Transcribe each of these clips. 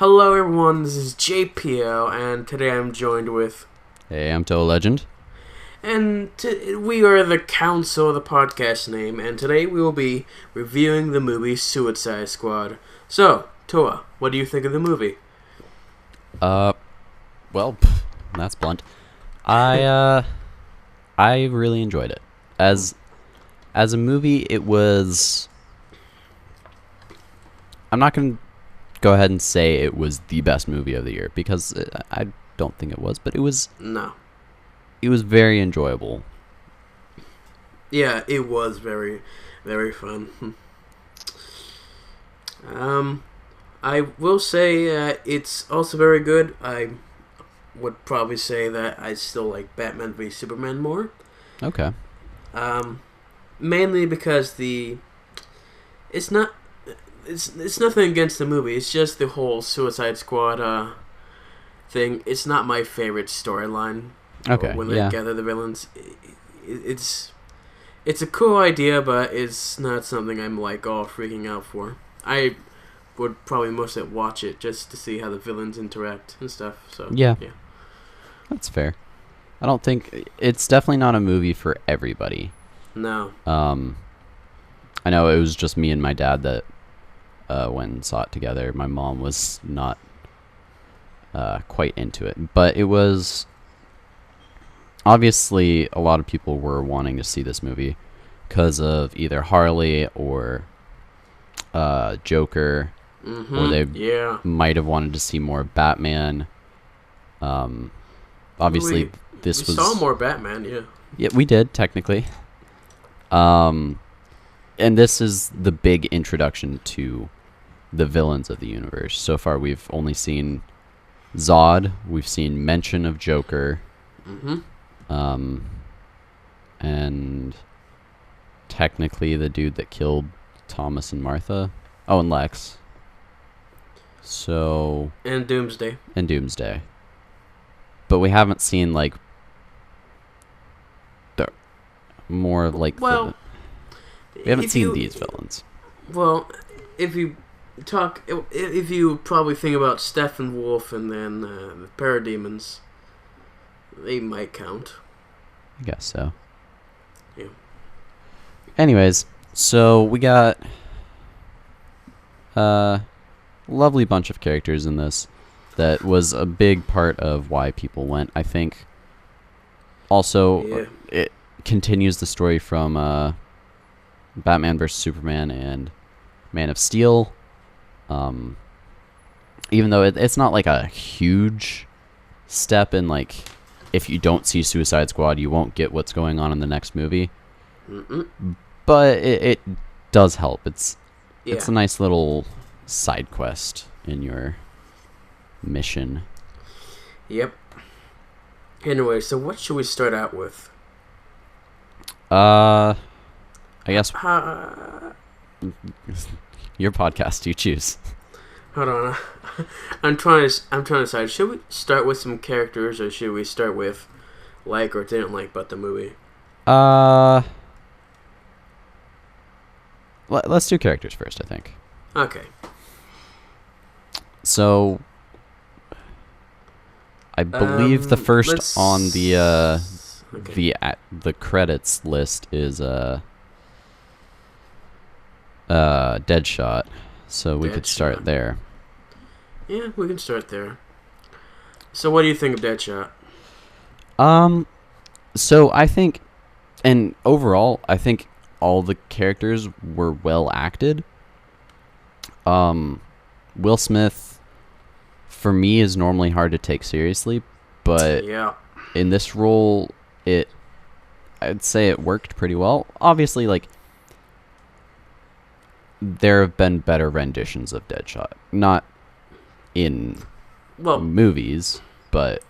Hello everyone, this is JPO, and today I'm joined with... Hey, I'm Toe Legend. And we are the Council, the podcast name, and today we will be reviewing the movie Suicide Squad. So, Toa, what do you think of the movie? Well, that's blunt. I really enjoyed it. As a movie, it was... I'm not going to go ahead and say it was the best movie of the year, because I don't think it was, but it was... No. It was very enjoyable. Yeah, it was very, very fun. I will say it's also very good. I would probably say that I still like Batman v Superman more. Okay. Mainly because it's nothing against the movie. It's just the whole Suicide Squad thing. It's not my favorite storyline. Okay. When they gather the villains, it's a cool idea, but it's not something I'm like all freaking out for. I would probably mostly watch it just to see how the villains interact and stuff. So yeah. That's fair. I don't think it's definitely not a movie for everybody. No. I know it was just me and my dad that went and saw it together. My mom was not quite into it, but it was obviously a lot of people were wanting to see this movie because of either Harley or Joker, or they might have wanted to see more Batman. Obviously, we saw more Batman. Yeah, we did technically. And this is the big introduction to the villains of the universe. So far, we've only seen Zod. We've seen mention of Joker. And technically the dude that killed Thomas and Martha. Oh, and Lex. So... And Doomsday. But we haven't seen, like... more like... Well... we haven't seen these villains. Well, if you probably think about Steppenwolf and then the Parademons, they might count. I guess so. Yeah. Anyways, so we got a lovely bunch of characters in this that was a big part of why people went, I think. Also, it continues the story from Batman vs. Superman and Man of Steel. Even though it's not like a huge step in, like, if you don't see Suicide Squad, you won't get what's going on in the next movie. But it does help. It's a nice little side quest in your mission. Yep. Anyway, so what should we start out with? I guess your podcast, you choose. Hold on. I'm trying to decide. Should we start with some characters, or should we start with like or didn't like about the movie? Let's do characters first, I think. Okay. So, I believe the first on the credits list is Deadshot. So we could start there. Yeah, we can start there. So what do you think of Deadshot? So I think, and overall, I think all the characters were well acted. Will Smith, for me, is normally hard to take seriously, but in this role, I'd say it worked pretty well. Obviously, like, there have been better renditions of Deadshot. Not in movies, but...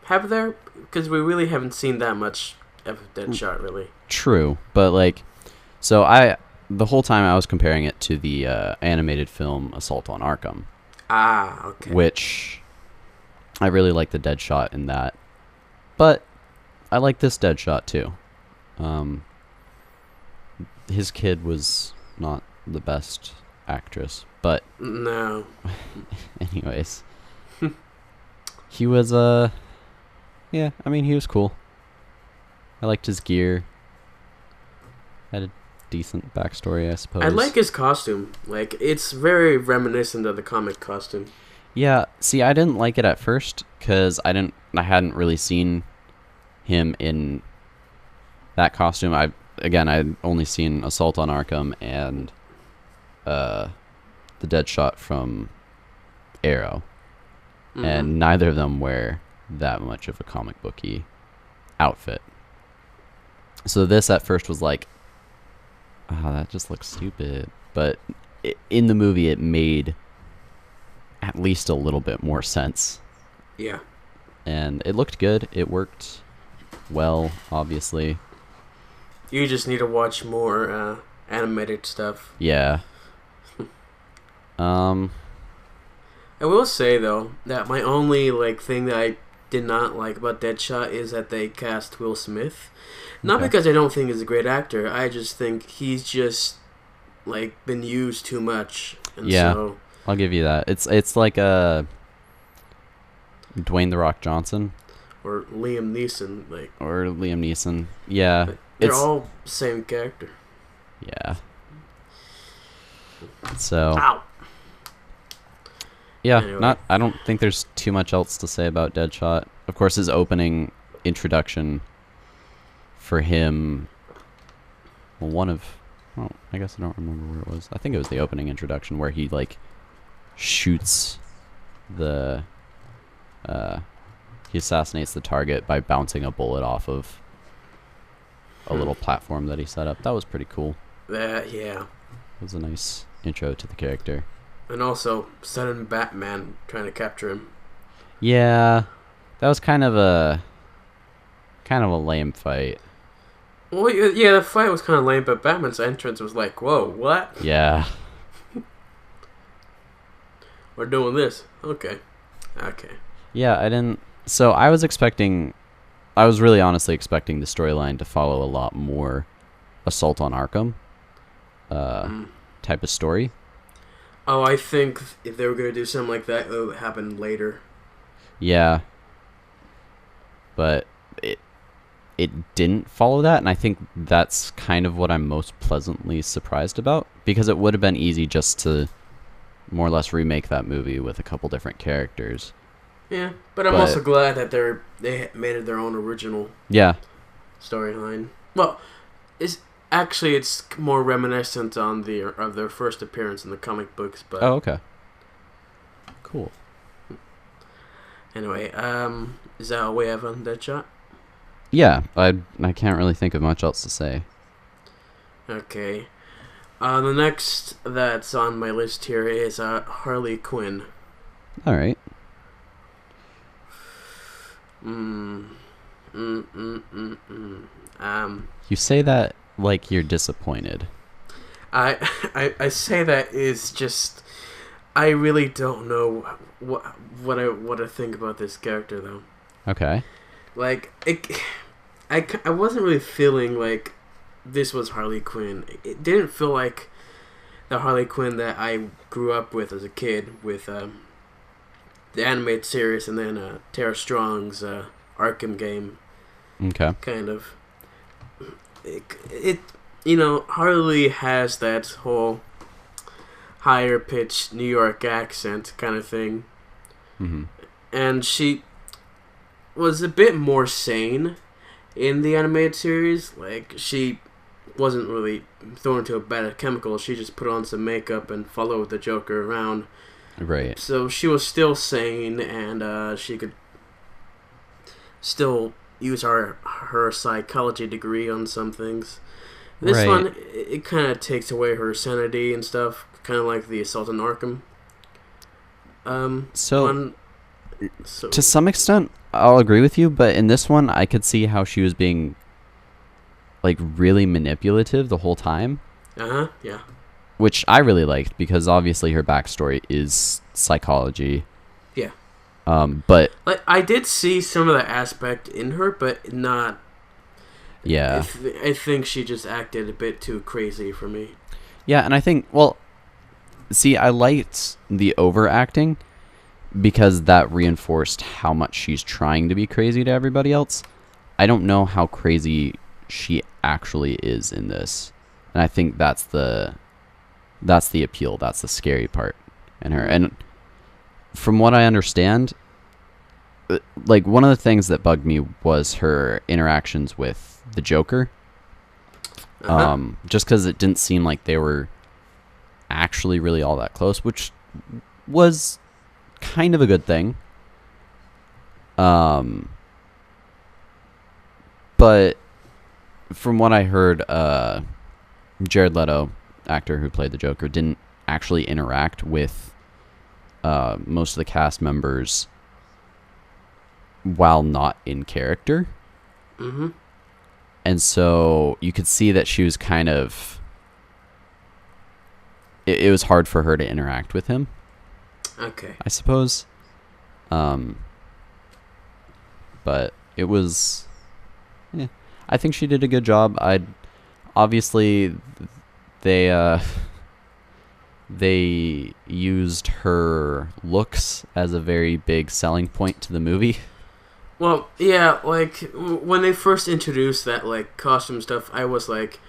Have there? Because we really haven't seen that much of Deadshot, really. True, but, like... So, the whole time I was comparing it to the animated film Assault on Arkham. Ah, okay. Which... I really like the Deadshot in that. But, I like this Deadshot, too. His kid was not the best actress, but no. anyways, he was yeah, I mean, he was cool. I liked his gear. Had a decent backstory, I suppose. I like his costume. Like, it's very reminiscent of the comic costume. Yeah, see, I didn't like it at first because I hadn't really seen him in that costume. I'd only seen Assault on Arkham and the Deadshot from Arrow, and neither of them wear that much of a comic booky outfit. So this at first was like, oh, that just looks stupid. But in the movie, it made at least a little bit more sense. Yeah. And it looked good. It worked well, obviously. You just need to watch more animated stuff. Yeah. I will say, though, that my only thing that I did not like about Deadshot is that they cast Will Smith. Not because I don't think he's a great actor. I just think he's just been used too much. And yeah, so, I'll give you that. It's like a Dwayne "The Rock" Johnson or Liam Neeson, or Liam Neeson. Yeah, they're all same character. Yeah. So. Ow. Yeah, anyway. I don't think there's too much else to say about Deadshot. Of course, his opening introduction for him, I guess I don't remember where it was. I think it was the opening introduction where he shoots he assassinates the target by bouncing a bullet off of a little platform that he set up. That was pretty cool. Yeah. It was a nice intro to the character. And also, sudden Batman trying to capture him. Yeah, that was kind of a lame fight. Well, yeah, the fight was kind of lame, but Batman's entrance was like, whoa, what? Yeah. We're doing this. Okay. Yeah, I was really honestly expecting the storyline to follow a lot more Assault on Arkham type of story. Oh, I think if they were going to do something like that, it would happen later. Yeah. But it didn't follow that, and I think that's kind of what I'm most pleasantly surprised about, because it would have been easy just to more or less remake that movie with a couple different characters. Yeah, but I'm also glad that they made it their own original storyline. Well, it's more reminiscent of their first appearance in the comic books, but oh, okay. Cool. Anyway, is that all we have on Deadshot? Yeah, I can't really think of much else to say. Okay. The next that's on my list here is Harley Quinn. All right. You say that like you're disappointed. I say that is just, I really don't know what I think about this character though. Okay. I wasn't really feeling like this was Harley Quinn. It didn't feel like the Harley Quinn that I grew up with as a kid, with the animated series and then Tara Strong's Arkham game. Okay. Kind of. It Harley has that whole higher pitched New York accent kind of thing. Mm-hmm. And she was a bit more sane in the animated series. She wasn't really thrown into a bag of chemicals. She just put on some makeup and followed the Joker around. Right. So she was still sane, and she could still use her psychology degree on some things. This one, it kind of takes away her sanity and stuff, kind of like the Assault on Arkham. So, to some extent, I'll agree with you, but in this one, I could see how she was being, really manipulative the whole time. Yeah. Which I really liked, because obviously her backstory is psychology. Yeah. But I did see some of that aspect in her, but not. Yeah. I think she just acted a bit too crazy for me. Yeah, and I think, See, I liked the overacting because that reinforced how much she's trying to be crazy to everybody else. I don't know how crazy she actually is in this, and I think that's the appeal. That's the scary part in her. And from what I understand, like, one of the things that bugged me was her interactions with the Joker. Just because it didn't seem like they were actually really all that close, which was kind of a good thing. But from what I heard, Jared Leto, actor who played the Joker, didn't actually interact with most of the cast members while not in character. Mm-hmm. And so you could see that she was kind of... It was hard for her to interact with him. Okay. I suppose. But it was... Yeah, I think she did a good job. Obviously, they used her looks as a very big selling point to the movie. Well, yeah, like, when they first introduced that, like, costume stuff, I was, like,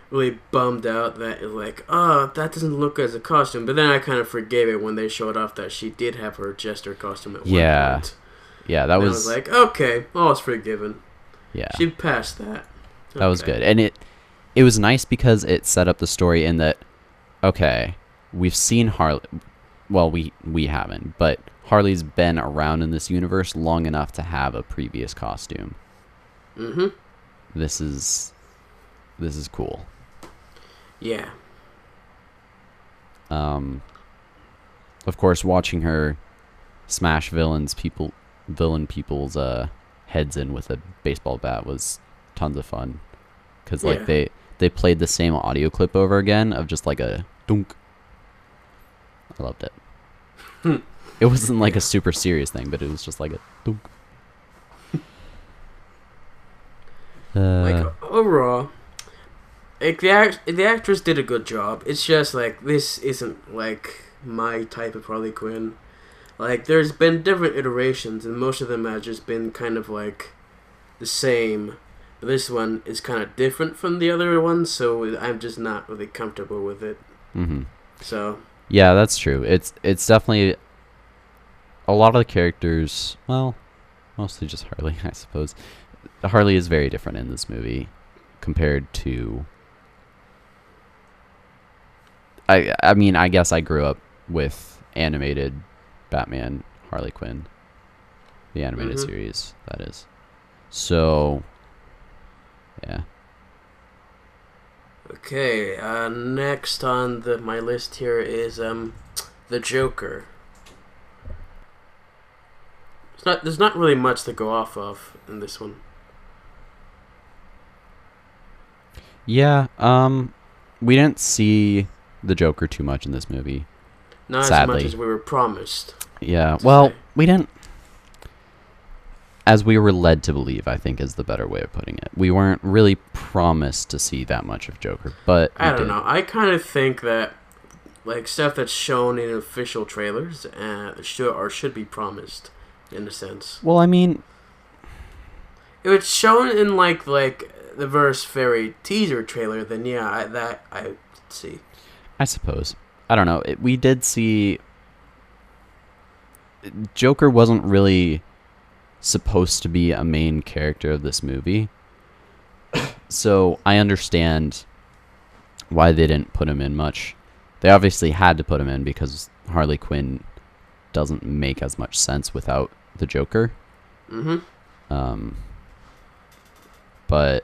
really bummed out that, like, oh, that doesn't look as a costume. But then I kind of forgave it when they showed off that she did have her jester costume at one point. Yeah, that and was... I was like, okay, all is forgiven. Yeah. She passed that. That was good. And it was nice because it set up the story in that, okay, we've seen Harley... Well, we haven't, but Harley's been around in this universe long enough to have a previous costume. Mm-hmm. This is cool. Yeah. Of course, watching her smash villain people's heads in with a baseball bat was tons of fun. Because like they played the same audio clip over again of just like a dunk. I loved it. It wasn't like a super serious thing, but it was just like a dunk. Like, overall, like, the actress did a good job. It's just like, this isn't like my type of Harley Quinn. Like, there's been different iterations, and most of them have just been kind of like the same. But this one is kind of different from the other ones, so I'm just not really comfortable with it. Mm-hmm. So yeah, that's true. It's definitely a lot of the characters. Well, mostly just Harley, I suppose. Harley is very different in this movie compared to... I mean, I guess I grew up with animated Batman Harley Quinn. The animated series, that is. So, yeah. okay, next on my list here is the Joker. There's not really much to go off of in this one. Yeah, we didn't see the Joker too much in this movie. Not sadly. as much as we were promised. Yeah, well, say. We didn't... As we were led to believe, I think is the better way of putting it. We weren't really promised to see that much of Joker, but I don't know. I kind of think that, like, stuff that's shown in official trailers should be promised, in a sense. Well, I mean... If it's shown in, like the Verse Fairy teaser trailer, then yeah, I see. I suppose. I don't know. We did see... Joker wasn't really supposed to be a main character of this movie. So I understand why they didn't put him in much. They obviously had to put him in because Harley Quinn doesn't make as much sense without the Joker. Mm-hmm. But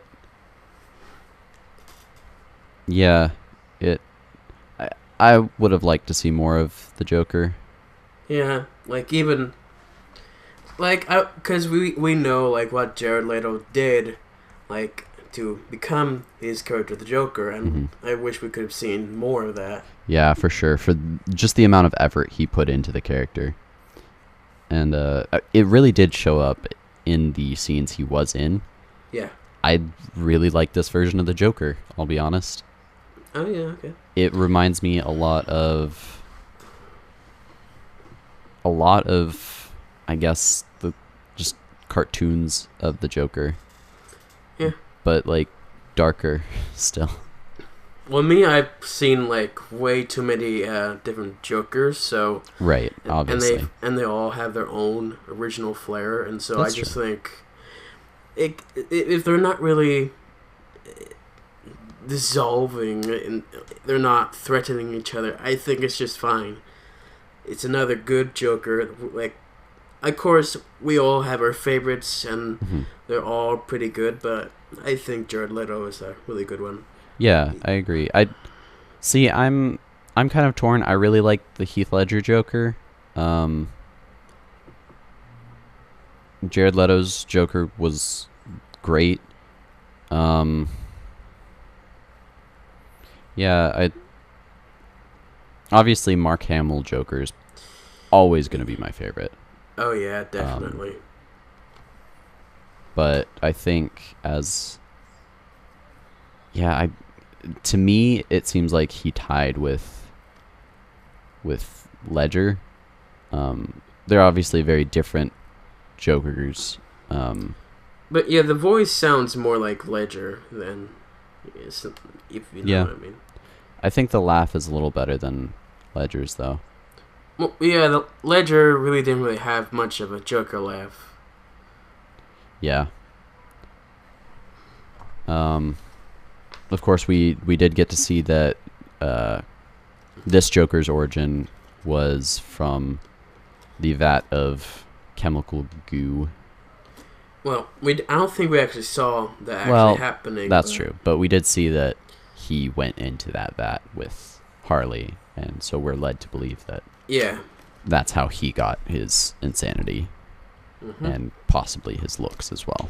yeah, I would have liked to see more of the Joker. Yeah, like, even, like, because we know, like, what Jared Leto did, like, to become his character, the Joker, and I wish we could have seen more of that. Yeah, for sure. For just the amount of effort he put into the character. And it really did show up in the scenes he was in. Yeah. I really like this version of the Joker, I'll be honest. Oh, yeah, okay. It reminds me a lot of a lot of, I guess, the just cartoons of the Joker. Yeah. But like darker still. Well, me, I've seen like way too many different Jokers, so Right, obviously. And they all have their own original flair, and so That's I just true. think if they're not really dissolving and they're not threatening each other, I think it's just fine. It's another good Joker. Like, of course, we all have our favorites, and they're all pretty good, but I think Jared Leto is a really good one. Yeah, I agree. I'm kind of torn. I really like the Heath Ledger Joker. Jared Leto's Joker was great. Yeah, obviously Mark Hamill Joker's always going to be my favorite. Oh yeah, definitely. But I think to me it seems like he tied with Ledger. They're obviously very different Jokers. But yeah, the voice sounds more like Ledger than, if you know what I mean. I think the laugh is a little better than Ledger's, though. Well, yeah, the Ledger really didn't really have much of a Joker laugh. Yeah. Of course, we did get to see that this Joker's origin was from the vat of chemical goo. Well, I don't think we actually saw that actually happening. That's true, but we did see that he went into that vat with Harley, and so we're led to believe that that's how he got his insanity and possibly his looks as well.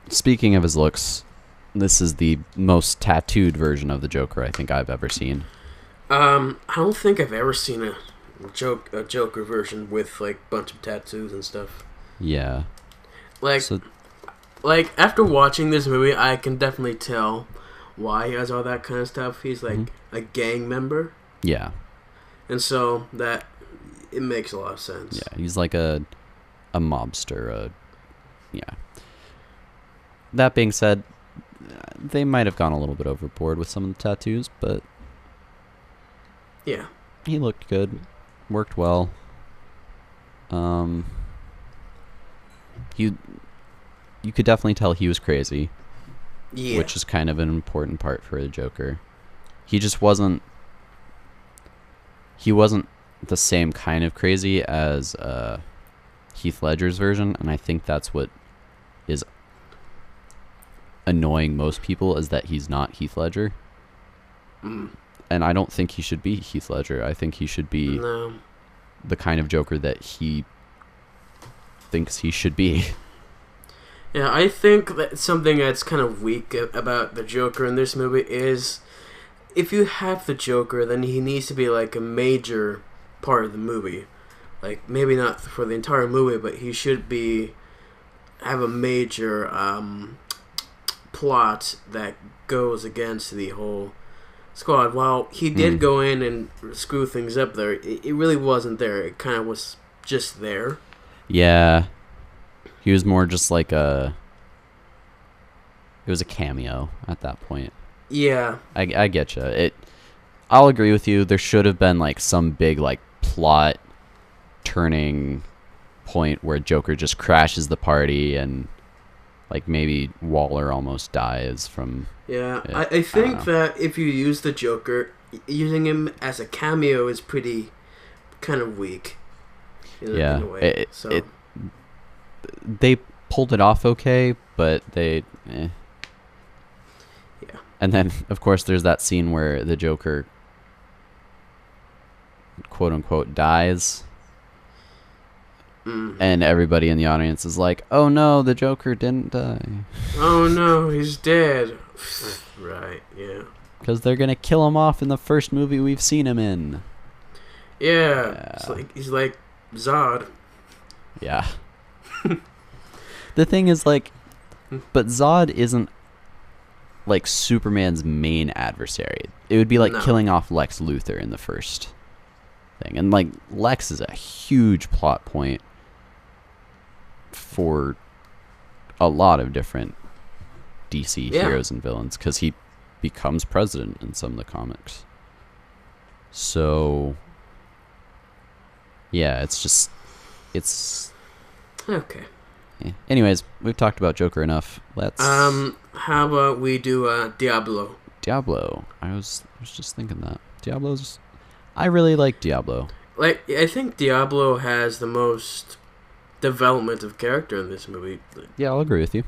Speaking of his looks, this is the most tattooed version of the Joker I think I've ever seen. I don't think I've ever seen a Joker version with like a bunch of tattoos and stuff. Yeah. Like after watching this movie, I can definitely tell why he has all that kind of stuff. He's like a gang member. Yeah. And so that it makes a lot of sense. Yeah, he's like a mobster. Yeah. That being said, they might have gone a little bit overboard with some of the tattoos, but yeah, he looked good, worked well. You could definitely tell he was crazy, which is kind of an important part for the Joker. He just wasn't. He wasn't the same kind of crazy as Heath Ledger's version, and I think that's what is annoying most people, is that he's not Heath Ledger. And I don't think he should be Heath Ledger. I think he should be the kind of Joker that he thinks he should be. Yeah, I think that something that's kind of weak about the Joker in this movie is, if you have the Joker, then he needs to be like a major part of the movie. Like, maybe not for the entire movie, but he should have a major plot that goes against the whole squad. While he did go in and screw things up there, it really wasn't there. It kind of was just there. Yeah. He was more just like it was a cameo at that point. Yeah. I get you. I'll agree with you. There should have been like some big like plot turning point where Joker just crashes the party and like maybe Waller almost dies from it. I think that if you use the Joker, using him as a cameo is pretty kind of weak. In a way. They pulled it off okay, but they Yeah. And then of course there's that scene where the Joker quote unquote dies. And everybody in the audience is like, "Oh no, the Joker didn't die." Oh no, he's dead. Right, yeah. Because they're gonna kill him off in the first movie we've seen him in. Yeah. He's like Zod. Yeah. The thing is, like, but Zod isn't like Superman's main adversary. It would be like killing off Lex Luthor in the first thing. And like Lex is a huge plot point for a lot of different DC heroes and villains, because he becomes president in some of the comics. So yeah, it's okay. Yeah. Anyways, we've talked about Joker enough. Let's how about we do Diablo? I was just thinking that I really like Diablo. Like, I think Diablo has the most development of character in this movie. Yeah, I'll agree with you.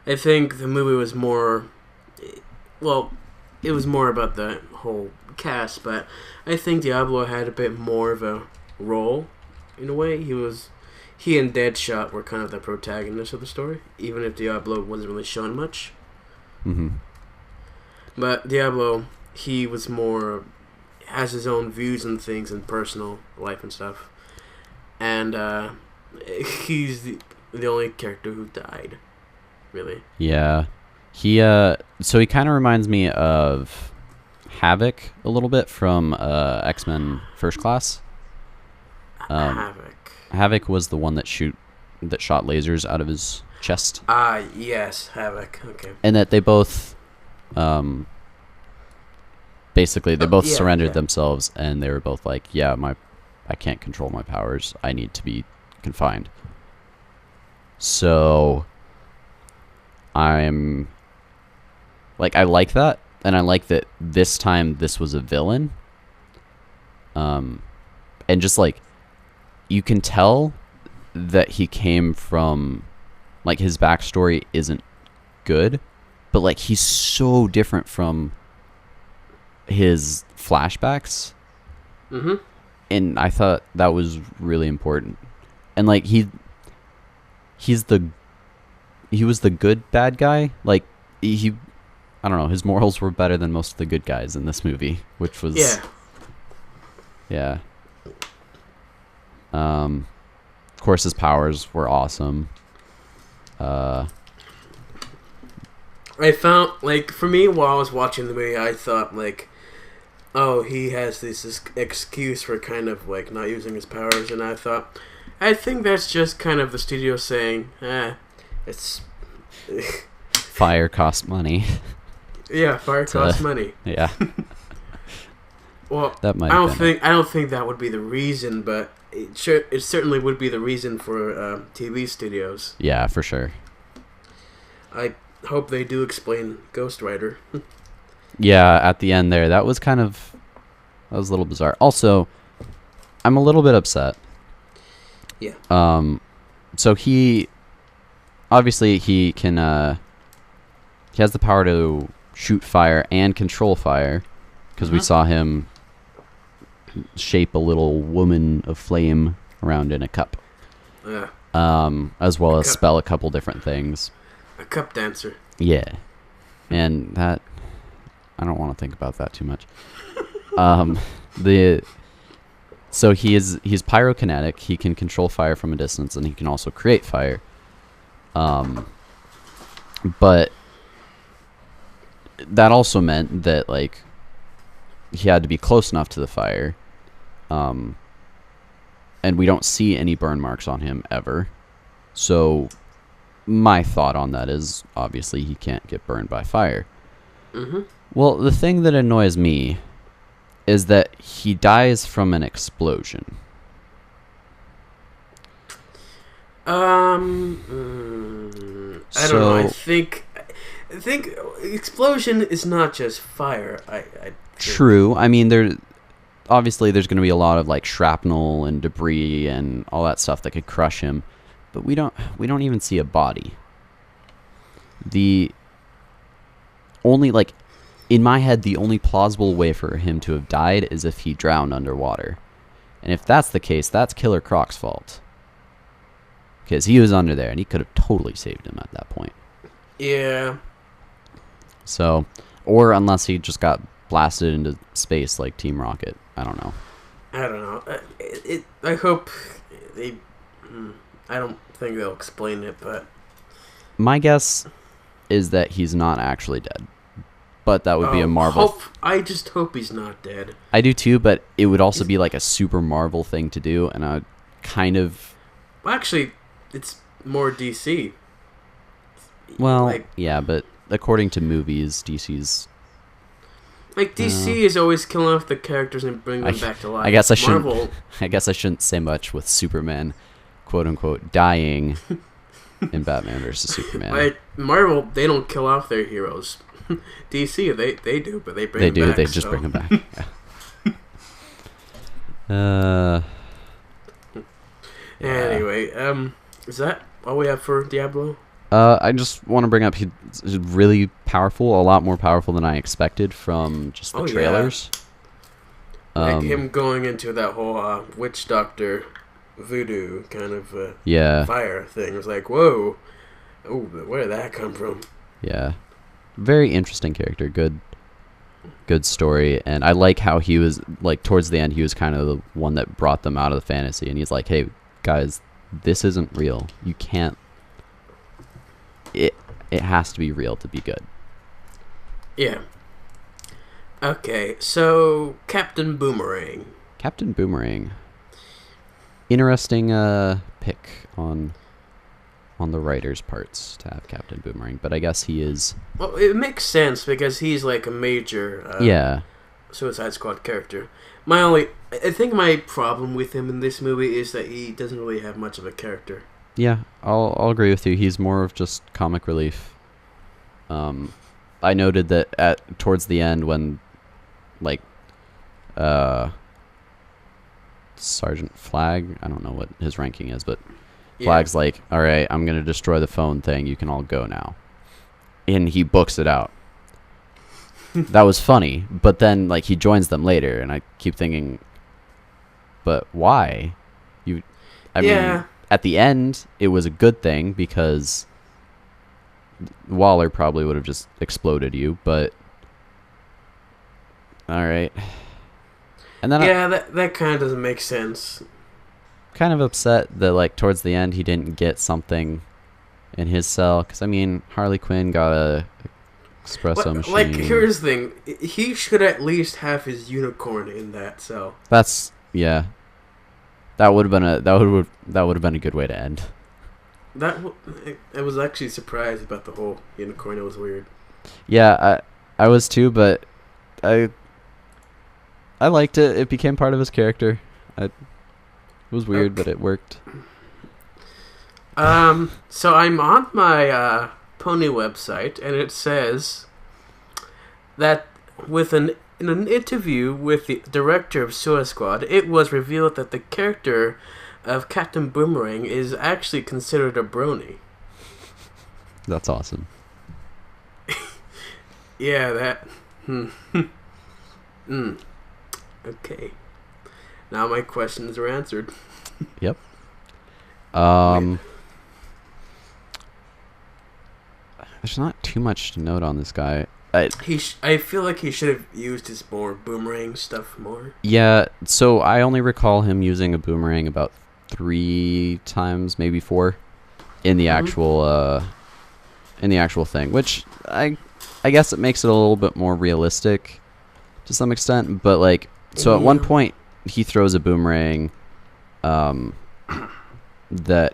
I think the movie was more, well, it was more about the whole cast, but I think Diablo had a bit more of a role in a way. He and Deadshot were kind of the protagonists of the story, even if Diablo wasn't really shown much. Mm-hmm. But Diablo, he was more, has his own views and things and personal life and stuff. And he's the only character who died, really. Yeah. So he kind of reminds me of Havoc a little bit from X-Men First Class. Havoc was the one that shot lasers out of his chest. Yes, Havoc. Okay. And that they both, basically, they both surrendered themselves, and they were both like, "Yeah, I can't control my powers. I need to be confined." So, I like that, and I like that this time this was a villain. And just like, you can tell that he came from, like, his backstory isn't good, but like he's so different from his flashbacks. Mm-hmm. And I thought that was really important. And like he was the good bad guy. Like I don't know, his morals were better than most of the good guys in this movie, which was yeah. Of course, his powers were awesome. I found, like, for me, while I was watching the movie, I thought, like, oh, he has this excuse for kind of, like, not using his powers, and I thought, I think that's just kind of the studio saying, it's... Fire costs money. Yeah, fire costs money. Yeah. Well, that might I don't think that would be the reason, but it certainly would be the reason for TV studios. Yeah, for sure. I hope they do explain Ghost Rider. Yeah, at the end there, that was a little bizarre. Also, I'm a little bit upset. Yeah. So he obviously can he has the power to shoot fire and control fire, because we saw him shape a little woman of flame around in a cup. Yeah. As well as spell a couple different things. A cup dancer. Yeah. And that, I don't want to think about that too much. So he's pyrokinetic. He can control fire from a distance, and he can also create fire. But that also meant that, like, he had to be close enough to the fire. And we don't see any burn marks on him ever. So my thought on that is, obviously, he can't get burned by fire. Mm-hmm. Well, the thing that annoys me is that he dies from an explosion. I don't know. I think explosion is not just fire. True. I mean, obviously there's going to be a lot of, like, shrapnel and debris and all that stuff that could crush him, but we don't even see a body. The only, like, in my head, the only plausible way for him to have died is if he drowned underwater. And if that's the case, that's Killer Croc's fault. Because he was under there, and he could have totally saved him at that point. Yeah. So, or unless he just got blasted into space like Team Rocket. I don't know. I hope they... I don't think they'll explain it, but... My guess is that he's not actually dead. But that would be a Marvel. I just hope he's not dead. I do too, but it would also be like a super Marvel thing to do, and I kind of... Well, actually, it's more DC. Well, yeah, but according to movies, DC's... Like, DC is always killing off the characters and bringing them back to life. I guess I Marvel, shouldn't. I guess I shouldn't say much with Superman, quote unquote, dying in Batman versus Superman. Like Marvel, they don't kill off their heroes. DC, they do, but they bring them back. They just bring them back. Yeah. Anyway, is that all we have for Diablo? I just want to bring up he's really powerful, a lot more powerful than I expected from just the trailers. Yeah. Like him going into that whole witch doctor voodoo kind of fire thing. It was like, whoa, oh, where did that come from? Yeah, very interesting character. Good story, and I like how he was like towards the end. He was kind of the one that brought them out of the fantasy, and he's like, hey guys, this isn't real. You can't. It has to be real to be good. Yeah. Okay, so Captain Boomerang. Captain Boomerang. Interesting pick on the writer's parts to have Captain Boomerang, but I guess he is... Well, it makes sense because he's like a major Suicide Squad character. I think my problem with him in this movie is that he doesn't really have much of a character. Yeah, I'll agree with you. He's more of just comic relief. I noted that towards the end when, like, Sergeant Flag, I don't know what his ranking is, but Flag's like, all right, I'm gonna destroy the phone thing. You can all go now, and he books it out. That was funny, but then like he joins them later, and I keep thinking, but why? I mean, at the end, it was a good thing because Waller probably would have just exploded you, but all right. And then that kind of doesn't make sense. Kind of upset that like towards the end he didn't get something in his cell, because I mean Harley Quinn got a espresso machine. Like, here's the thing, he should at least have his unicorn in that cell. That would have been a good way to end. I was actually surprised about the whole unicorn. It was weird. Yeah, I was too, but I liked it. It became part of his character. It was weird, but it worked. So I'm on my Pony website, and it says that in an interview with the director of Suicide Squad, it was revealed that the character of Captain Boomerang is actually considered a brony. That's awesome. Yeah, that... Okay. Now my questions are answered. Yep. There's not too much to note on this guy. I feel like he should have used his more boomerang stuff more. Yeah, so I only recall him using a boomerang about 3 times, maybe 4, in the actual thing, which I guess it makes it a little bit more realistic to some extent. But like, so at one point he throws a boomerang that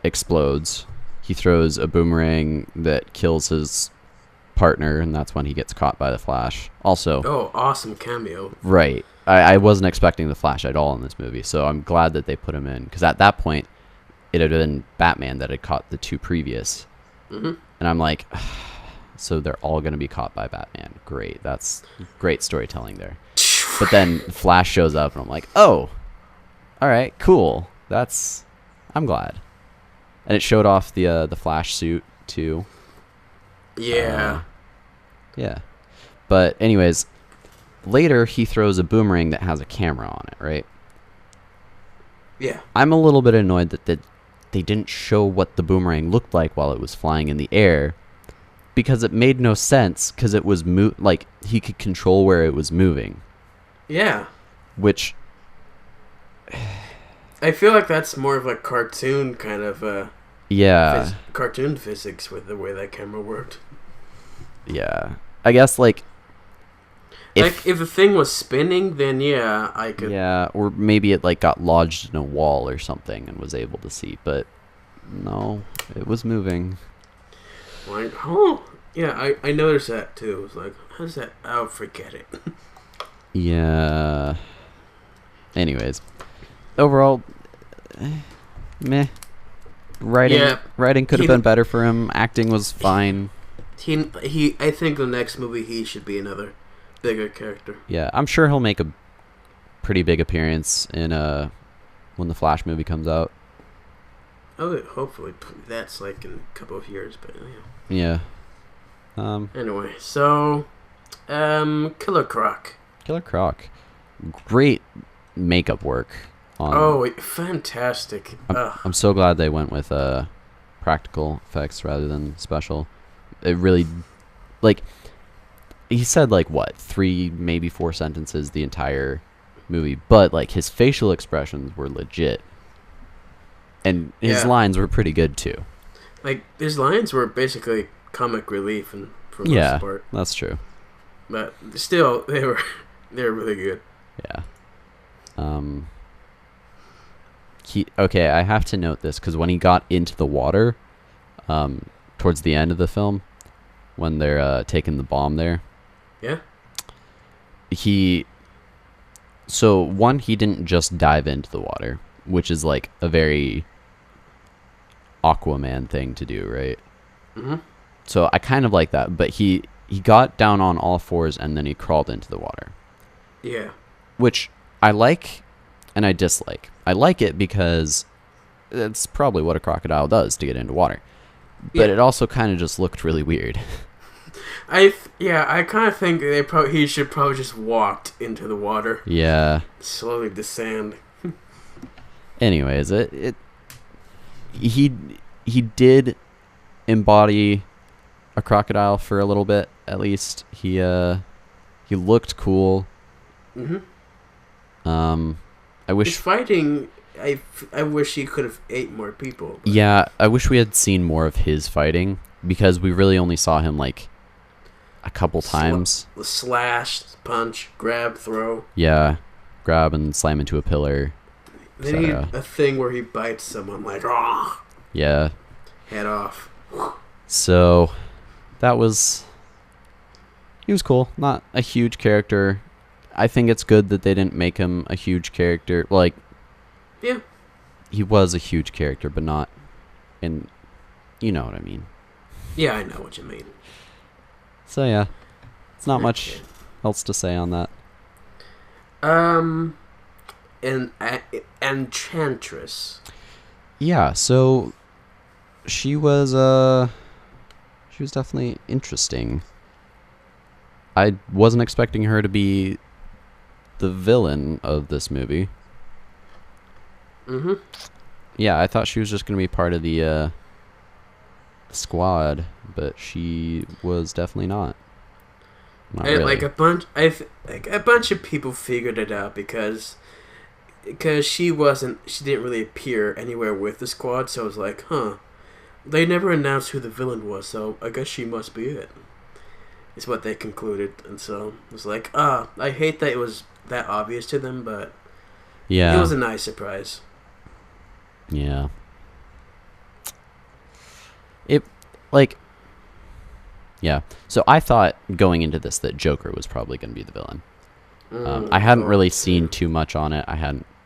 explodes. He throws a boomerang that kills his partner, and that's when he gets caught by the Flash. Also, awesome cameo. Right. I wasn't expecting the Flash at all in this movie, so I'm glad that they put him in, because at that point it had been Batman that had caught the 2 previous. And I'm like, so they're all going to be caught by Batman. Great. That's great storytelling there. But then Flash shows up, and I'm like, oh, all right, cool. I'm glad. And it showed off the Flash suit too. Yeah. Yeah. But anyways, later he throws a boomerang that has a camera on it, right? Yeah. I'm a little bit annoyed that they didn't show what the boomerang looked like while it was flying in the air, because it made no sense, because it was like he could control where it was moving. Yeah. Which I feel like that's more of a cartoon kind of yeah. Cartoon physics with the way that camera worked. Yeah. I guess, like... If the thing was spinning, then yeah, I could... Yeah, or maybe it, like, got lodged in a wall or something and was able to see, but no, it was moving. Like, oh, yeah, I noticed that, too. It was like, how's that? Oh, forget it. Yeah. Anyways, overall, meh. Writing could have been better for him. Acting was fine. I think the next movie he should be another bigger character. Yeah, I'm sure he'll make a pretty big appearance in when the Flash movie comes out. Oh, hopefully that's like in a couple of years, but yeah. Anyway, so Killer Croc. Killer Croc, great makeup work. Fantastic! I'm so glad they went with practical effects rather than special. It really, like, he said like what 3 maybe 4 sentences the entire movie, but like his facial expressions were legit, and his lines were pretty good too. Like his lines were basically comic relief, and for the most part, that's true. But still, they were really good. Yeah. Okay, I have to note this because when he got into the water, towards the end of the film, when they're taking the bomb there. Yeah. He didn't just dive into the water, which is like a very Aquaman thing to do, right? Mm-hmm. So I kind of like that, but he got down on all fours and then he crawled into the water. Yeah. Which I like and I dislike. I like it because it's probably what a crocodile does to get into water. But it also kind of just looked really weird. I kind of think he should probably just walked into the water. Yeah. Slowly descend. Anyways, he did embody a crocodile for a little bit, at least. He looked cool. Mhm. I wish his fighting. I wish he could have ate more people. But. Yeah, I wish we had seen more of his fighting because we really only saw him like a couple times. Slash, punch, grab, throw. Yeah, grab and slam into a pillar. Then he a thing where he bites someone like, oh. Yeah. Head off. So, he was cool. Not a huge character. I think it's good that they didn't make him a huge character. Like, yeah. He was a huge character, but not in, you know what I mean. Yeah, I know what you mean. So yeah, it's not much else to say on that. Enchantress. Yeah, so she was definitely interesting. I wasn't expecting her to be the villain of this movie. Mm-hmm. Yeah, I thought she was just going to be part of the squad, but she was definitely not. Not really. Like a bunch of people figured it out because she didn't really appear anywhere with the squad, so it was like, they never announced who the villain was, so I guess she must be it. Is what they concluded, and so it was like, I hate that it was that obvious to them, but yeah, it was a nice surprise. Yeah. It, like, yeah. So I thought going into this that Joker was probably going to be the villain. I hadn't really seen too much on it. I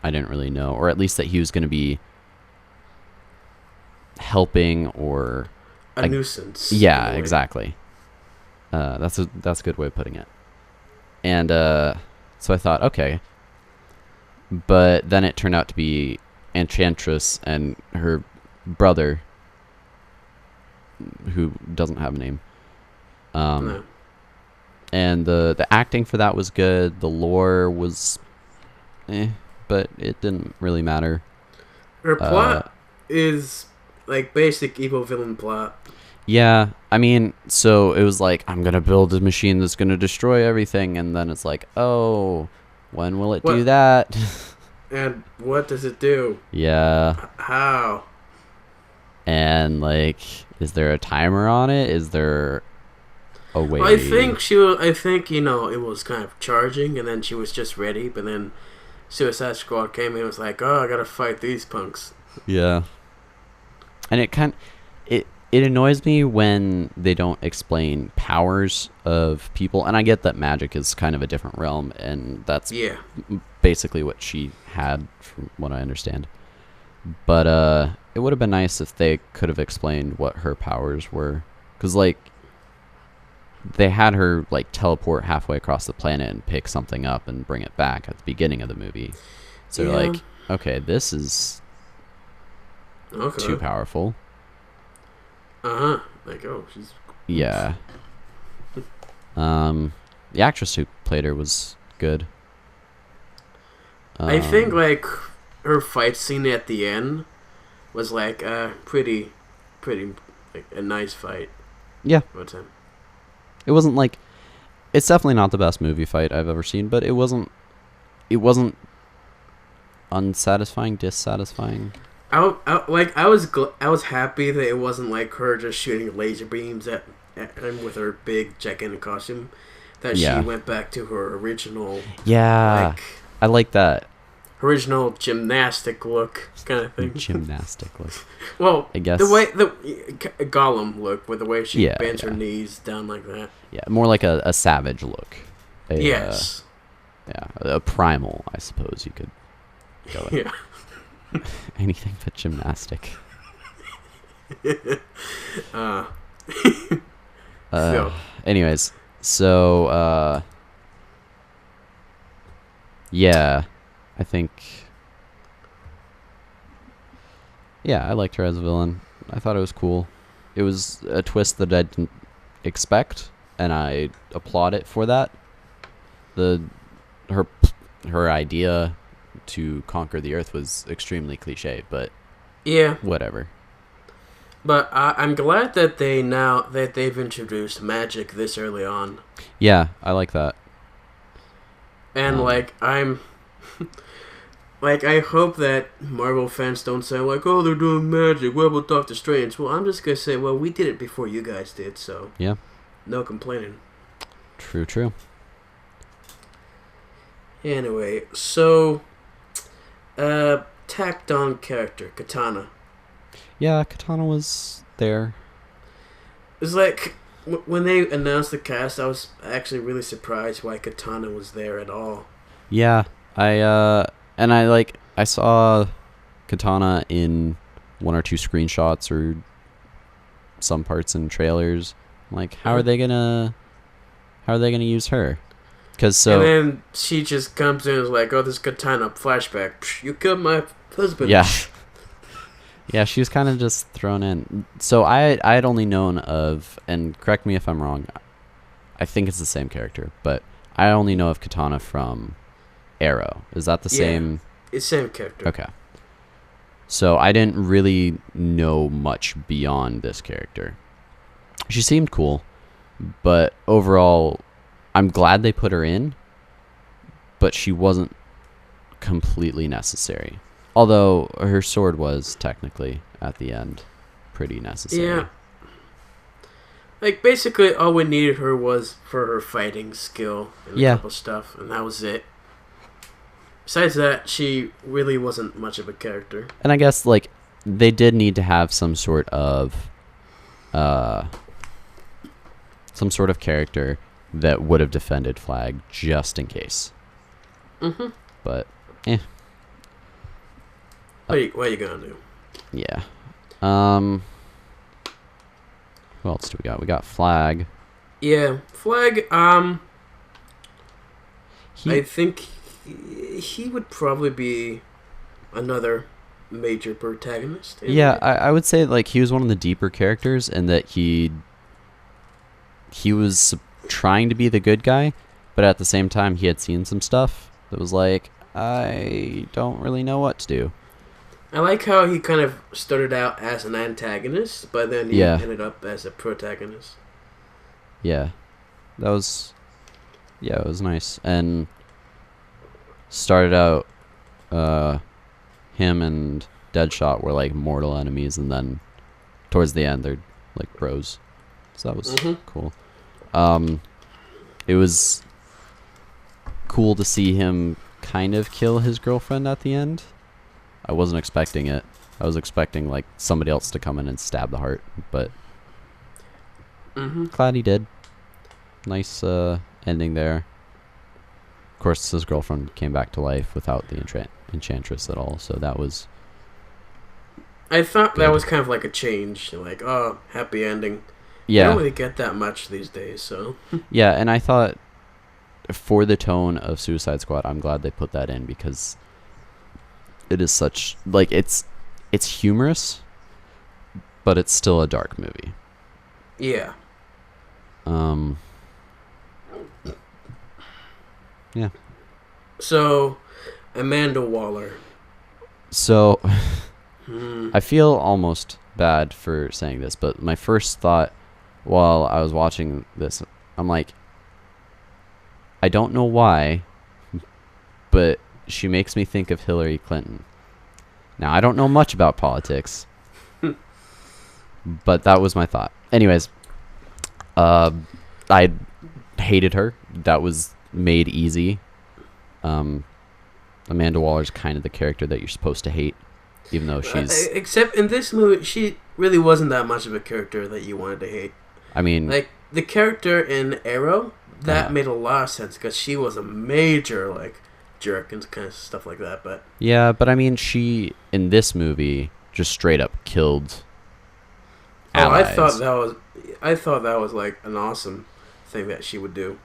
didn't really know, or at least that he was going to be helping or a nuisance. Yeah, exactly. That's a good way of putting it. And so I thought, okay, but then it turned out to be Enchantress and her brother, who doesn't have a name. No. And the acting for that was good. The lore was, but it didn't really matter. Her plot is like basic evil villain plot. Yeah, I mean, so it was like, I'm gonna build a machine that's gonna destroy everything, and then it's like, oh, when will it do that? And what does it do? Yeah. away. Well, I think she was. I think it was kind of charging, and then she was just ready. But then Suicide Squad came in and was like, "Oh, I gotta fight these punks." Yeah. And it annoys me when they don't explain powers of people, and I get that magic is kind of a different realm, and that's basically what she had, from what I understand. But it would have been nice if they could have explained what her powers were, because like they had her like teleport halfway across the planet and pick something up and bring it back at the beginning of the movie. So like, okay, this is too powerful. Like, oh, she's... Yeah. The actress who played her was good. I think, like, her fight scene at the end was, like, pretty, like, a nice fight. Yeah. What's him? It wasn't, like... It's definitely not the best movie fight I've ever seen, but it wasn't unsatisfying, dissatisfying. I was happy that it wasn't like her just shooting laser beams at him with her big gigantic costume. That she went back to her original. Yeah, like, I like that. Original gymnastic look kind of thing. Gymnastic look. Well, I guess the Gollum look with the way she bends her knees down like that. Yeah, more like a savage look. Yes. A primal, I suppose you could go with. Yeah. Anything but gymnastic. Anyways, so yeah, I think I liked her as a villain. I thought it was cool. It was a twist that I didn't expect, and I applaud it for that. Her idea to conquer the earth was extremely cliche, but whatever. But I'm glad that they've introduced magic this early on. Yeah, I like that. And I'm like, I hope that Marvel fans don't say like, oh, they're doing magic, what about Doctor Strange? Well, I'm just gonna say, well, we did it before you guys did, so no complaining. True. Anyway, so tacked on character, Katana. Yeah, Katana was there. It's like, when they announced the cast, I was actually really surprised why Katana was there at all. Yeah, I saw Katana in one or two screenshots or some parts in trailers. I'm like, how are they gonna use her? And then she just comes in and is like, oh, this Katana flashback. Psh, you killed my husband. Yeah. Yeah, she was kind of just thrown in. So I had only known of, and correct me if I'm wrong, I think it's the same character, but I only know of Katana from Arrow. Is that the same? It's the same character. Okay. So I didn't really know much beyond this character. She seemed cool, but overall, I'm glad they put her in, but she wasn't completely necessary. Although her sword was technically, at the end, pretty necessary. Yeah. Like, basically, all we needed her was for her fighting skill and a couple stuff, and that was it. Besides that, she really wasn't much of a character. And I guess, like, they did need to have some sort of character that would have defended Flag just in case. Mm-hmm. But, What are you gonna do? Yeah. Who else do we got? We got Flag. Yeah, Flag. I think he would probably be another major protagonist. Yeah, I would say like he was one of the deeper characters, and that he was trying to be the good guy, but at the same time he had seen some stuff that was like, I don't really know what to do. I like how he kind of started out as an antagonist, but then he ended up as a protagonist. Yeah. It was nice. And started out, him and Deadshot were like mortal enemies, and then towards the end they're like bros. So that was cool. It was cool to see him kind of kill his girlfriend at the end. I wasn't expecting it. I was expecting like somebody else to come in and stab the heart, but glad he did. Nice ending there. Of course, his girlfriend came back to life without the enchantress at all, so that was... I thought good. that was kind of like a change. Like, oh, happy ending. Yeah. You don't really get that much these days, so... Yeah, and I thought for the tone of Suicide Squad, I'm glad they put that in because it is such... Like, it's humorous, but it's still a dark movie. Yeah. Yeah. So, Amanda Waller. So, I feel almost bad for saying this, but my first thought while I was watching this, I'm like, I don't know why, but she makes me think of Hillary Clinton. Now, I don't know much about politics, but that was my thought. Anyways, I hated her. That was made easy. Amanda Waller's kind of the character that you're supposed to hate, even though she's... Except in this movie, she really wasn't that much of a character that you wanted to hate. I mean... Like, the character in Arrow, that made a lot of sense, because she was a major, like, jerk and kind of stuff like that, but... Yeah, but I mean, she, in this movie, just straight up killed allies. I thought that was, like, an awesome thing that she would do.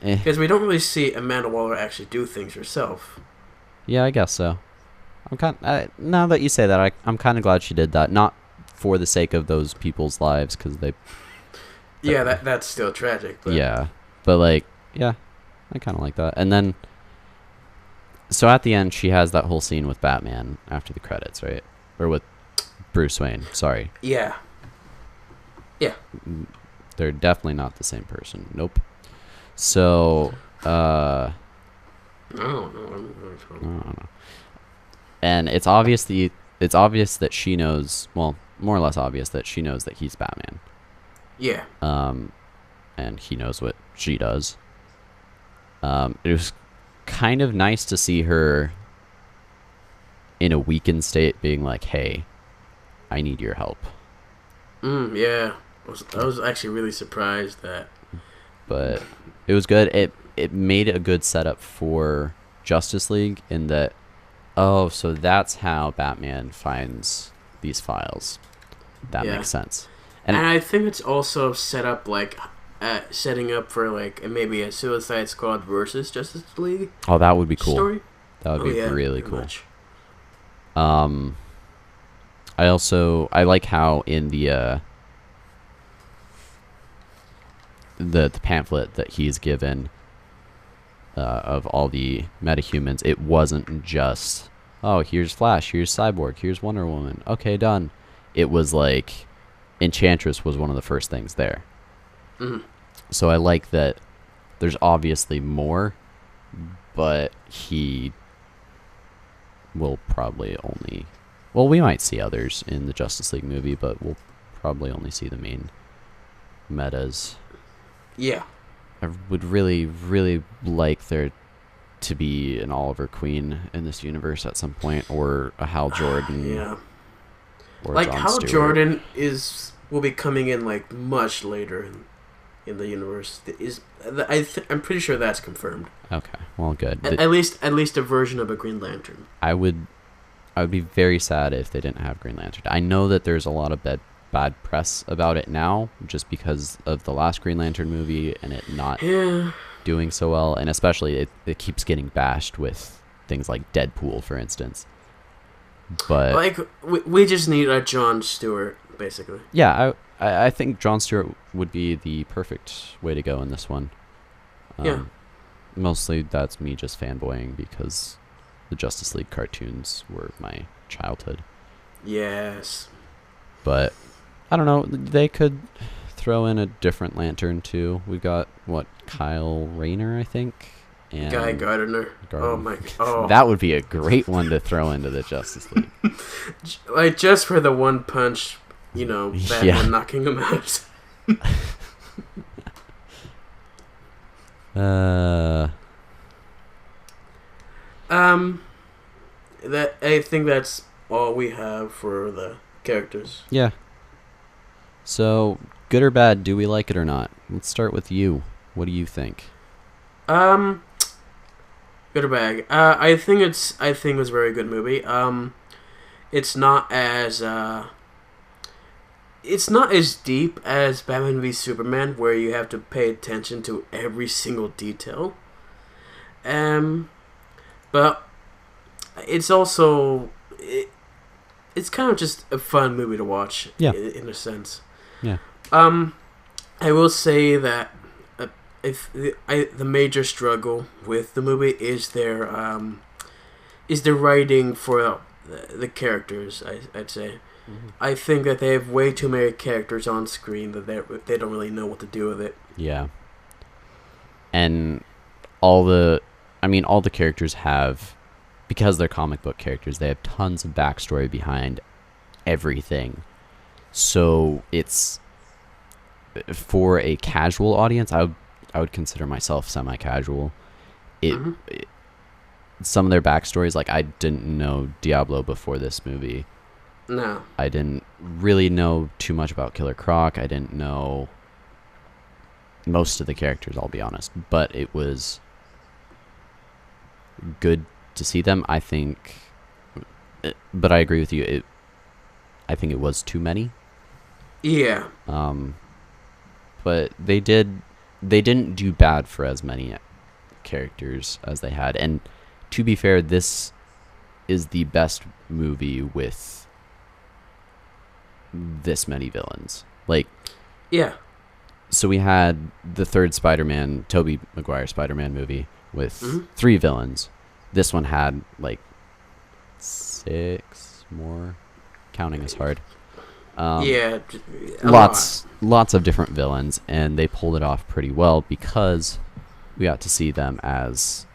Eh. Because we don't really see Amanda Waller actually do things herself. Yeah, I guess so. Now that you say that, I'm kind of glad she did that. Not for the sake of those people's lives, because they... Yeah, that's still tragic. But. Yeah, but like, yeah, I kind of like that. And then, so at the end, she has that whole scene with Batman after the credits, right? Or with Bruce Wayne, sorry. Yeah. Yeah. They're definitely not the same person. Nope. So, I don't know. And it's obvious that she knows, well, more or less obvious that she knows that he's Batman. Yeah. And he knows what she does. It was kind of nice to see her in a weakened state being like, hey, I need your help. Yeah. I was actually really surprised that. But it was good. It made a good setup for Justice League in that, oh, so that's how Batman finds these files. That makes sense. And I think it's also set up like setting up for like maybe a Suicide Squad versus Justice League. Oh, that would be cool. Story. That would be really cool. Much. I like how in the pamphlet that he's given of all the metahumans, it wasn't just, oh, here's Flash, here's Cyborg, here's Wonder Woman, okay, done. It was like Enchantress was one of the first things there. So I like that there's obviously more, but he will probably only, well, we might see others in the Justice League movie, but we'll probably only see the main metas. Yeah. I would really, really like there to be an Oliver Queen in this universe at some point, or a Hal Jordan. Yeah. Or like John Hal Stewart. Jordan will be coming in like much later in the universe. I'm pretty sure that's confirmed. Okay, well, good. At least a version of a Green Lantern. I would be very sad if they didn't have Green Lantern. I know that there's a lot of bad press about it now, just because of the last Green Lantern movie and it not doing so well, and especially it keeps getting bashed with things like Deadpool, for instance. But like we just need a Jon Stewart, basically. Yeah, I think Jon Stewart would be the perfect way to go in this one. Mostly that's me just fanboying because the Justice League cartoons were my childhood. Yes. But I don't know, they could throw in a different Lantern too. We've got Kyle Rayner, I think, and Guy Gardner. Oh my god. Oh. That would be a great one to throw into the Justice League. Like just for the one punch, Batman knocking him out. Uh, That I think that's all we have for the characters. yeah. So, good or bad, do we like it or not? Let's start with you. What do you think? Good or bad? I think it was a very good movie. It's not as deep as Batman v Superman, where you have to pay attention to every single detail. But it's also it's kind of just a fun movie to watch. Yeah. In a sense. Yeah. I will say that the major struggle with the movie is their writing for the characters. I'd say. Mm-hmm. I think that they have way too many characters on screen that they don't really know what to do with it. Yeah. And all the characters have, because they're comic book characters, they have tons of backstory behind everything. So it's, for a casual audience, I would consider myself semi-casual. Some of their backstories, like I didn't know Diablo before this movie. No. I didn't really know too much about Killer Croc. I didn't know most of the characters, I'll be honest. But it was good to see them, I think. But I agree with you. I think it was too many. Yeah. But they didn't do bad for as many characters as they had. And to be fair, this is the best movie with this many villains. Like, yeah. So we had the third Spider-Man, Tobey Maguire Spider-Man movie with 3 villains. This one had like 6 more. Counting is hard. Lots of different villains, and they pulled it off pretty well because we got to see them as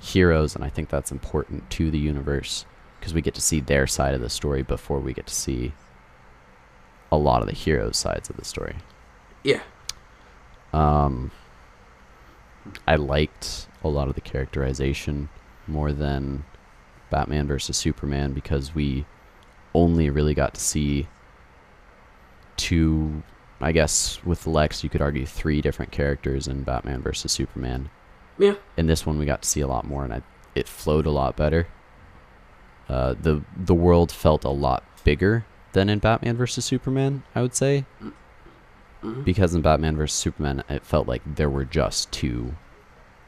heroes, and I think that's important to the universe because we get to see their side of the story before we get to see a lot of the heroes' sides of the story. Yeah. I liked a lot of the characterization more than Batman versus Superman because we only really got to see 2, I guess with Lex you could argue 3 different characters in Batman versus Superman. Yeah. In this one we got to see a lot more, and it flowed a lot better. The world felt a lot bigger than in Batman versus Superman, I would say. Because in Batman vs. Superman, it felt like there were just 2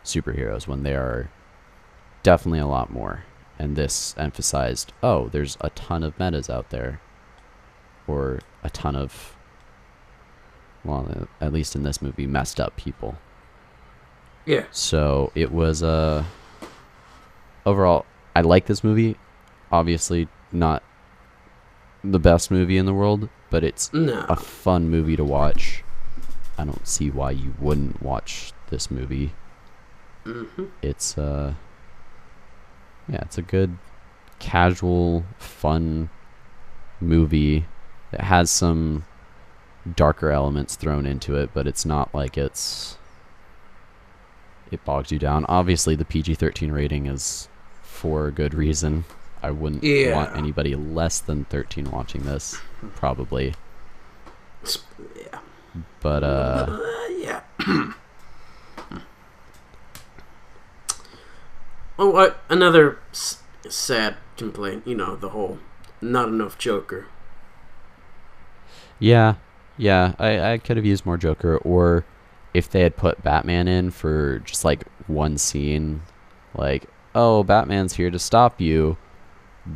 superheroes when there are definitely a lot more. And this emphasized, there's a ton of metas out there. Or a ton of, well, at least in this movie, messed up people. Yeah. So it was, overall, I like this movie. Obviously, not the best movie in the world, but it's a fun movie to watch. I don't see why you wouldn't watch this movie. It's it's a good casual fun movie that has some darker elements thrown into it, but it's not like it bogs you down. Obviously the PG-13 rating is for a good reason. I wouldn't want anybody less than 13 watching this, probably. Yeah. But, yeah. Another sad complaint, the whole not enough Joker. Yeah, I could have used more Joker, or if they had put Batman in for just, like, one scene, like, Batman's here to stop you,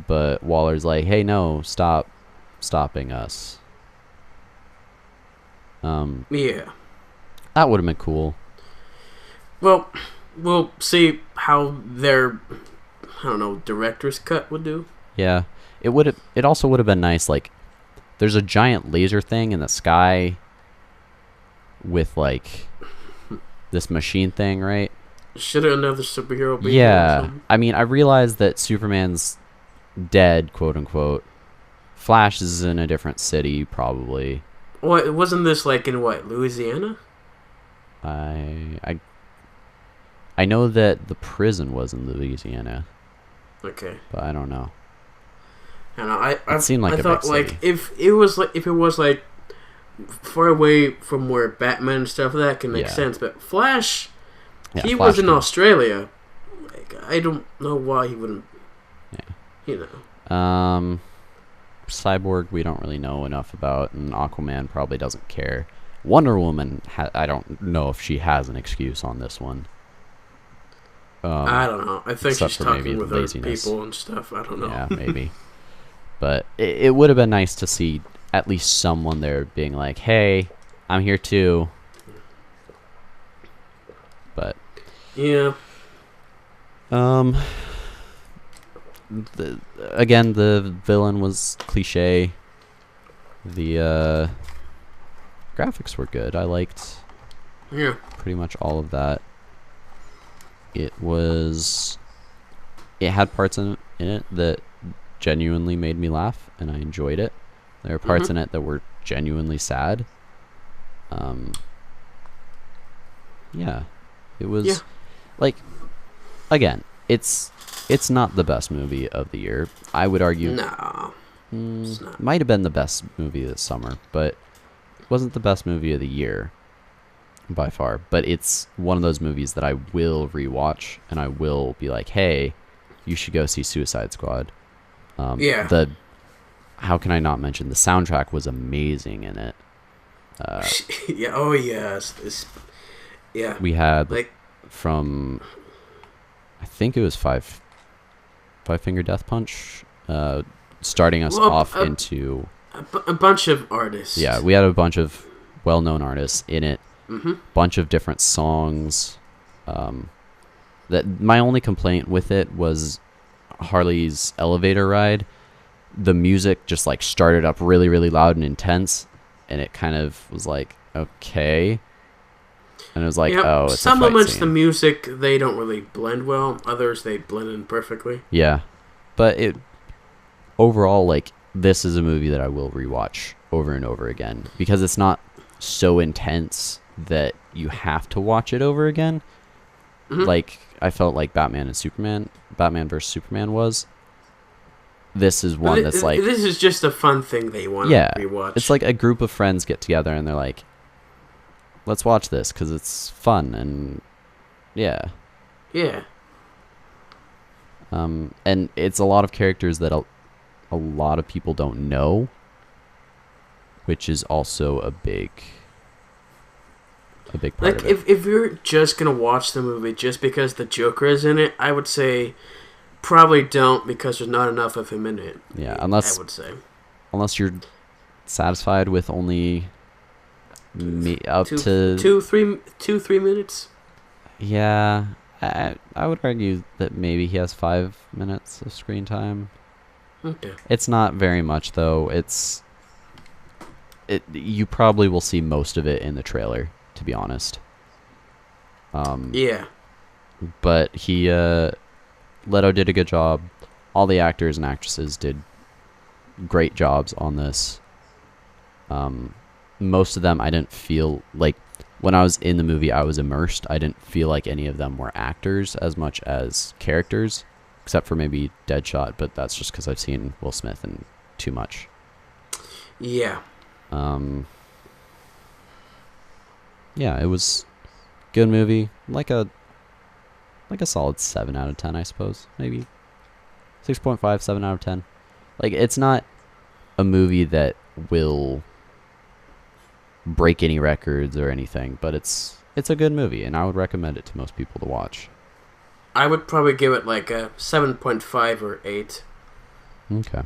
but Waller's like, hey, no, stopping us. Yeah. That would have been cool. Well, we'll see how their, director's cut would do. Yeah. It also would have been nice, like, there's a giant laser thing in the sky with, like, this machine thing, right? Should another superhero be Yeah. I mean, I realize that Superman's dead, quote unquote. Flash is in a different city, probably. What wasn't this like in Louisiana? I I know that the prison was in Louisiana, Okay. but I don't know. I don't know. It seemed like I a thought big like city. if it was like far away from where Batman and stuff, that can make Yeah. sense. But Flash, Yeah, he Flash was in too. Australia. Like, I don't know why he wouldn't. Yeah. You know. Cyborg, we don't really know enough about, and Aquaman probably doesn't care. Wonder Woman, I don't know if she has an excuse on this one. I don't know. I think except she's for maybe talking with other laziness. people and stuff. I don't know. Yeah, maybe. But it would have been nice to see at least someone there being like, "Hey, I'm here too." But Yeah. Again, the villain was cliche. The graphics were good. I liked Yeah. pretty much all of that. It had parts in it that genuinely made me laugh, and I enjoyed it. There were parts in it that were genuinely sad. Yeah, it was like, again, it's not the best movie of the year. I would argue. No. It's not. Might have been the best movie this summer, but it wasn't the best movie of the year by far. But it's one of those movies that I will rewatch, and I will be like, hey, you should go see Suicide Squad. Yeah. How can I not mention the soundtrack was amazing in it. Yeah. Oh yes. Yeah. We had like from, I think it was Five Finger Death Punch, starting us off into a bunch of artists. Yeah, we had a bunch of well-known artists in it. Bunch of different songs. That my only complaint with it was Harley's elevator ride. The music just like started up really, really loud and intense, and it kind of was like, okay. And it was like, oh, it's some a fight moments scene. the music, they don't really blend well. Others they blend in perfectly. Yeah, but overall, like, this is a movie that I will rewatch over and over again because it's not so intense that you have to watch it over again. Like I felt like Batman vs Superman was. This is one that's like, this is just a fun thing they want to rewatch. It's like a group of friends get together and they're like, let's watch this because it's fun and yeah. And it's a lot of characters that a lot of people don't know, which is also a big part like of it. if you're just gonna watch the movie just because the Joker is in it, I would say probably don't, because there's not enough of him in it. Yeah, I would say unless you're satisfied with only up to 2-3 minutes. Yeah, I would argue that maybe he has 5 minutes of screen time. Okay. It's not very much though. You probably will see most of it in the trailer, to be honest. Yeah. But Leto did a good job. All the actors and actresses did great jobs on this. Most of them, I didn't feel like, when I was in the movie, I was immersed. I didn't feel like any of them were actors as much as characters, except for maybe Deadshot, but that's just because I've seen Will Smith in too much. Yeah. Yeah, it was a good movie. Like a solid 7 out of 10, I suppose. Maybe 6.5, 7 out of 10. Like, it's not a movie that will break any records or anything, but it's a good movie, and I would recommend it to most people to watch. I would probably give it like a 7.5 or 8. Okay.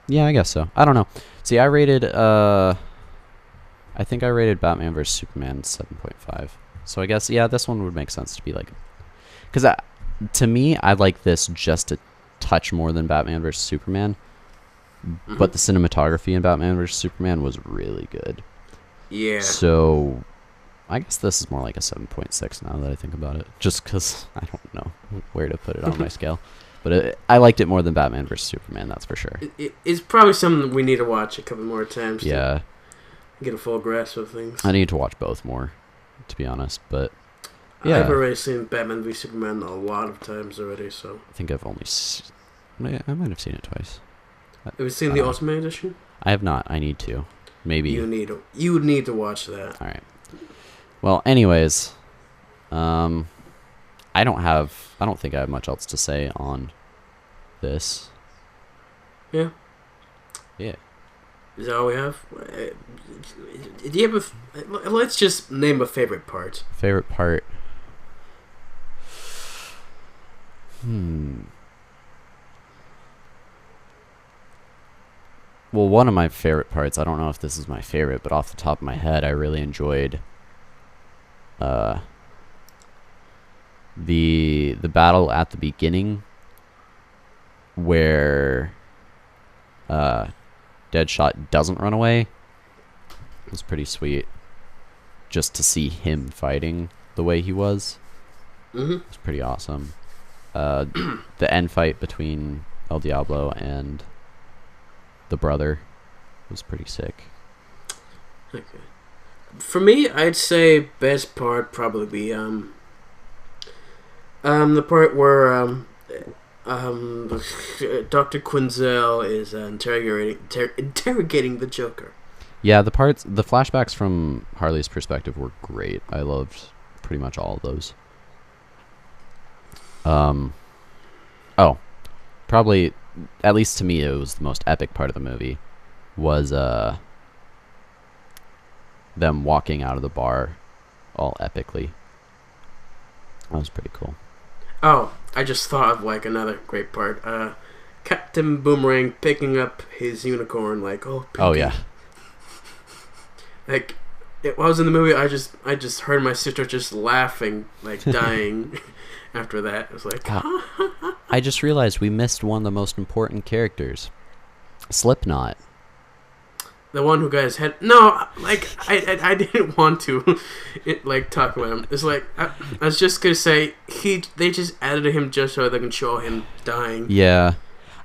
Yeah, I guess so. I don't know. See, I think I rated Batman vs Superman 7.5. So I guess, yeah, this one would make sense to be like, because to me, I like this just a touch more than Batman vs Superman. But the cinematography in Batman vs Superman was really good. Yeah. So I guess this is more like a 7.6 now that I think about it. Just because I don't know where to put it on my scale. But I liked it more than Batman vs Superman, that's for sure. It's probably something we need to watch a couple more times. Yeah. To get a full grasp of things. I need to watch both more, to be honest. But Yeah. I've already seen Batman v Superman a lot of times already, so... I think I've only... I might have seen it twice. Have you seen the Ultimate Edition? I have not. I need to. Maybe. You need to watch that. All right. Well, anyways, I don't think I have much else to say on this. Yeah. Yeah. Is that all we have? Do you have let's just name a favorite part. Favorite part? Well, one of my favorite parts, I don't know if this is my favorite, but off the top of my head, I really enjoyed the battle at the beginning where Deadshot doesn't run away. It was pretty sweet just to see him fighting the way he was. Mm-hmm. It was pretty awesome. The end fight between El Diablo and the brother was pretty sick. Okay. For me, I'd say best part probably be the part where Dr. Quinzel is interrogating the Joker. Yeah, the flashbacks from Harley's perspective were great. I loved pretty much all of those. Probably, at least to me, it was the most epic part of the movie, was them walking out of the bar all epically. That was pretty cool. Oh, I just thought of like another great part. Captain Boomerang picking up his unicorn, like, oh, Pinky. Oh yeah. Like, while I was in the movie, I just heard my sister just laughing, like dying. After that, it was like, I just realized we missed one of the most important characters, Slipknot. The one who got his head. No, like I didn't want to, talk about him. It's like I was just gonna say they just added him just so they can show him dying. Yeah,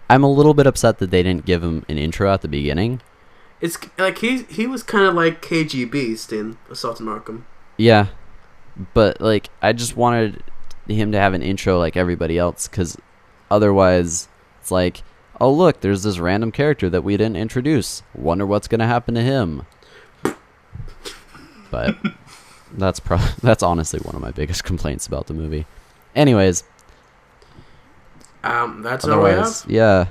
I'm a little bit upset that they didn't give him an intro at the beginning. It's like he was kind of like KG Beast in Assault on Arkham. Yeah, but like I just wanted him to have an intro like everybody else, because otherwise it's like, oh look, there's this random character that we didn't introduce, wonder what's gonna happen to him. But that's honestly one of my biggest complaints about the movie. Anyways, that's all we have. Yeah.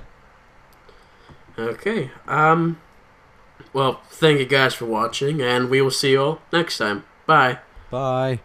Okay. Well, thank you guys for watching, and we will see you all next time. Bye. Bye.